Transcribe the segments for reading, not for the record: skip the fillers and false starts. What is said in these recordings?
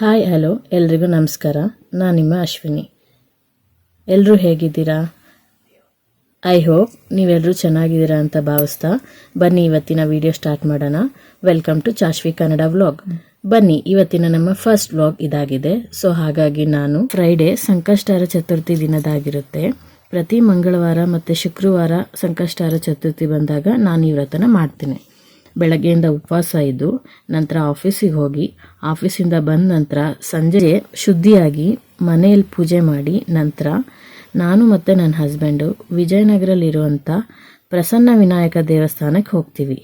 Hi hello ಎಲ್ರಿಗೂ ನಮಸ್ಕಾರ. ನಾನು ನಿಮ್ಮ ಅಶ್ವಿನಿ. ಎಲ್ಲರೂ ಹೇಗಿದ್ದೀರಾ? ಐ ಹೋಪ್ ನೀವೆಲ್ಲರೂ ಚೆನ್ನಾಗಿದ್ದೀರಾ ಅಂತ ಭಾವಿಸ್ತಾ ಬನ್ನಿ ಇವತ್ತಿನ ವಿಡಿಯೋ ಸ್ಟಾರ್ಟ್ ಮಾಡೋಣ. Welcome to Chashvi Kannada vlog. ಬನ್ನಿ, ಇವತ್ತಿನ ನಮ್ಮ ಫಸ್ಟ್ ವ್ಲಾಗ್ ಇದಾಗಿದೆ. ಸೊ ಹಾಗಾಗಿ ನಾನು ಫ್ರೈಡೇ ಸಂಕಷ್ಟಹರ ಚತುರ್ಥಿ ದಿನದಾಗಿರುತ್ತೆ. ಪ್ರತಿ ಮಂಗಳವಾರ ಮತ್ತು ಶುಕ್ರವಾರ ಸಂಕಷ್ಟಹರ ಚತುರ್ಥಿ ಬಂದಾಗ ನಾನು ಈ ವ್ರತನ ಮಾಡ್ತೀನಿ. ಬೆಳಗ್ಗೆಯಿಂದ ಉಪವಾಸ ಇದ್ದು ನಂತರ ಆಫೀಸಿಗೆ ಹೋಗಿ ಆಫೀಸಿಂದ ಬಂದ ನಂತರ ಸಂಜೆ ಶುದ್ಧಿಯಾಗಿ ಮನೆಯಲ್ಲಿ ಪೂಜೆ ಮಾಡಿ ನಂತರ ನಾನು ಮತ್ತು ನನ್ನ ಹಸ್ಬೆಂಡು ವಿಜಯನಗರಲ್ಲಿರುವಂಥ ಪ್ರಸನ್ನ ವಿನಾಯಕ ದೇವಸ್ಥಾನಕ್ಕೆ ಹೋಗ್ತೀವಿ.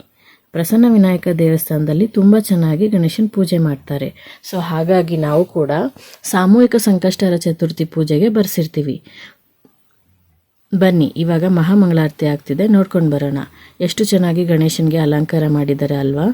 ಪ್ರಸನ್ನ ವಿನಾಯಕ ದೇವಸ್ಥಾನದಲ್ಲಿ ತುಂಬ ಚೆನ್ನಾಗಿ ಗಣೇಶನ ಪೂಜೆ ಮಾಡ್ತಾರೆ. ಸೊ ಹಾಗಾಗಿ ನಾವು ಕೂಡ ಸಾಮೂಹಿಕ ಸಂಕಷ್ಟಹರ ಚತುರ್ಥಿ ಪೂಜೆಗೆ ಬರ್ಸಿರ್ತೀವಿ. ಬನ್ನಿ, ಇವಾಗ ಮಹಾಮಂಗಳಾರತಿ ಆಗ್ತಿದೆ, ನೋಡ್ಕೊಂಡು ಬರೋಣ. ಎಷ್ಟು ಚೆನ್ನಾಗಿ ಗಣೇಶನಿಗೆ ಅಲಂಕಾರ ಮಾಡಿದ್ದಾರೆ ಅಲ್ವಾ?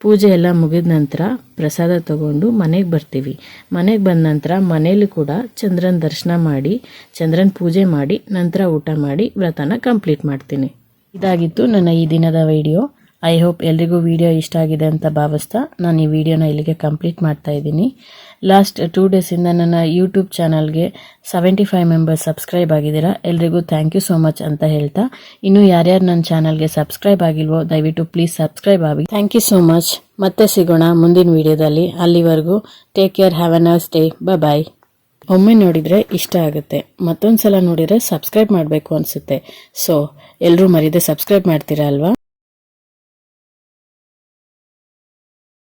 ಪೂಜೆ ಎಲ್ಲ ಮುಗಿದ ನಂತರ ಪ್ರಸಾದ ತಗೊಂಡು ಮನೆಗೆ ಬರ್ತೀವಿ. ಮನೆಗೆ ಬಂದ ನಂತರ ಮನೇಲಿ ಕೂಡ ಚಂದ್ರನ ದರ್ಶನ ಮಾಡಿ ಚಂದ್ರನ ಪೂಜೆ ಮಾಡಿ ನಂತರ ಊಟ ಮಾಡಿ ವ್ರತನ ಕಂಪ್ಲೀಟ್ ಮಾಡ್ತೀನಿ. ಇದಾಗಿತ್ತು ನನ್ನ ಈ ದಿನದ ವಿಡಿಯೋ. ಐ ಹೋಪ್ ಎಲ್ರಿಗೂ ವಿಡಿಯೋ ಇಷ್ಟ ಆಗಿದೆ ಅಂತ ಭಾವಿಸ್ತಾ ನಾನು ಈ ವಿಡಿಯೋನ ಇಲ್ಲಿಗೆ ಕಂಪ್ಲೀಟ್ ಮಾಡ್ತಾ ಇದ್ದೀನಿ. ಲಾಸ್ಟ್ 2 ಡೇಸಿಂದ ನನ್ನ ಯೂಟ್ಯೂಬ್ ಚಾನಲ್ಗೆ 75 ಮೆಂಬರ್ಸ್ ಸಬ್ಸ್ಕ್ರೈಬ್ ಆಗಿದ್ದೀರಾ. ಎಲ್ರಿಗೂ ಥ್ಯಾಂಕ್ ಯು ಸೋ ಮಚ್ ಅಂತ ಹೇಳ್ತಾ, ಇನ್ನು ಯಾರ್ಯಾರು ನನ್ನ ಚಾನಲ್ಗೆ ಸಬ್ಸ್ಕ್ರೈಬ್ ಆಗಿಲ್ವೋ ದಯವಿಟ್ಟು ಪ್ಲೀಸ್ ಸಬ್ಸ್ಕ್ರೈಬ್ ಆಗಿ. Thank you so much. ಮತ್ತೆ ಸಿಗೋಣ ಮುಂದಿನ ವಿಡಿಯೋದಲ್ಲಿ. ಅಲ್ಲಿವರೆಗೂ take care, have a nice day, bye. ಒಮ್ಮೆ ನೋಡಿದರೆ ಇಷ್ಟ ಆಗುತ್ತೆ, ಮತ್ತೊಂದು ಸಲ ನೋಡಿದರೆ ಸಬ್ಸ್ಕ್ರೈಬ್ ಮಾಡಬೇಕು ಅನಿಸುತ್ತೆ. ಸೊ ಎಲ್ಲರೂ ಮರೀದೆ ಸಬ್ಸ್ಕ್ರೈಬ್ ಮಾಡ್ತೀರಾ ಅಲ್ವಾ?